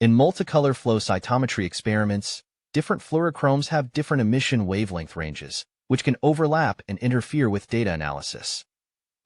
In multicolor flow cytometry experiments, different fluorochromes have different emission wavelength ranges, which can overlap and interfere with data analysis.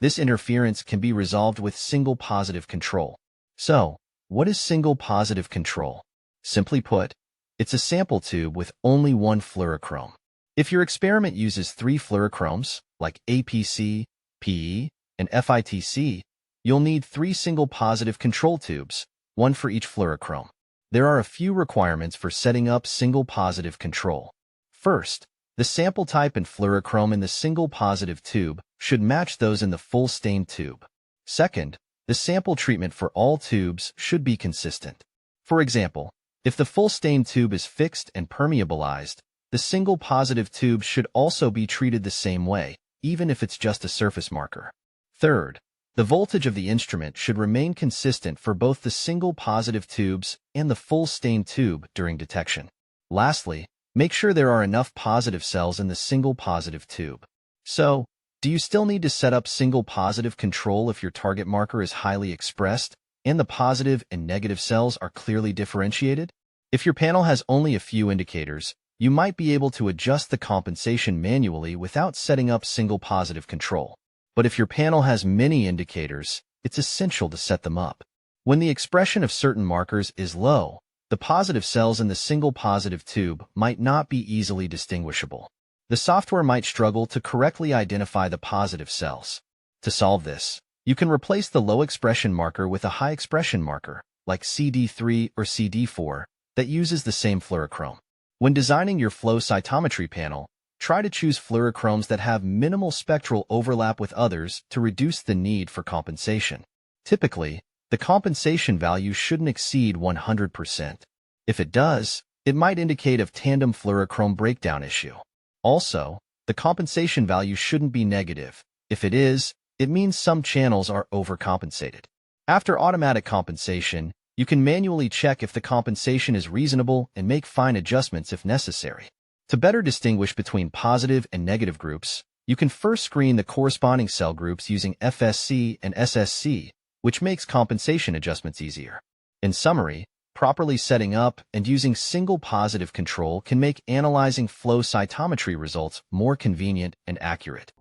This interference can be resolved with single positive control. So, what is single positive control? Simply put, it's a sample tube with only one fluorochrome. If your experiment uses 3 fluorochromes, like APC, PE, and FITC, you'll need 3 single positive control tubes, one for each fluorochrome. There are a few requirements for setting up single positive control. First, the sample type and fluorochrome in the single positive tube should match those in the full stain tube. Second, the sample treatment for all tubes should be consistent. For example, if the full stain tube is fixed and permeabilized, the single positive tube should also be treated the same way, even if it's just a surface marker. Third, the voltage of the instrument should remain consistent for both the single positive tubes and the full stain tube during detection. Lastly, make sure there are enough positive cells in the single positive tube. So, do you still need to set up single positive control if your target marker is highly expressed and the positive and negative cells are clearly differentiated? If your panel has only a few indicators, you might be able to adjust the compensation manually without setting up single positive control. But if your panel has many indicators, it's essential to set them up. When the expression of certain markers is low, the positive cells in the single positive tube might not be easily distinguishable. The software might struggle to correctly identify the positive cells. To solve this, you can replace the low expression marker with a high expression marker, like CD3 or CD4, that uses the same fluorochrome. When designing your flow cytometry panel, try to choose fluorochromes that have minimal spectral overlap with others to reduce the need for compensation. Typically, the compensation value shouldn't exceed 100%. If it does, it might indicate a tandem fluorochrome breakdown issue. Also, the compensation value shouldn't be negative. If it is, it means some channels are overcompensated. After automatic compensation, you can manually check if the compensation is reasonable and make fine adjustments if necessary. To better distinguish between positive and negative groups, you can first screen the corresponding cell groups using FSC and SSC, which makes compensation adjustments easier. In summary, properly setting up and using single positive control can make analyzing flow cytometry results more convenient and accurate.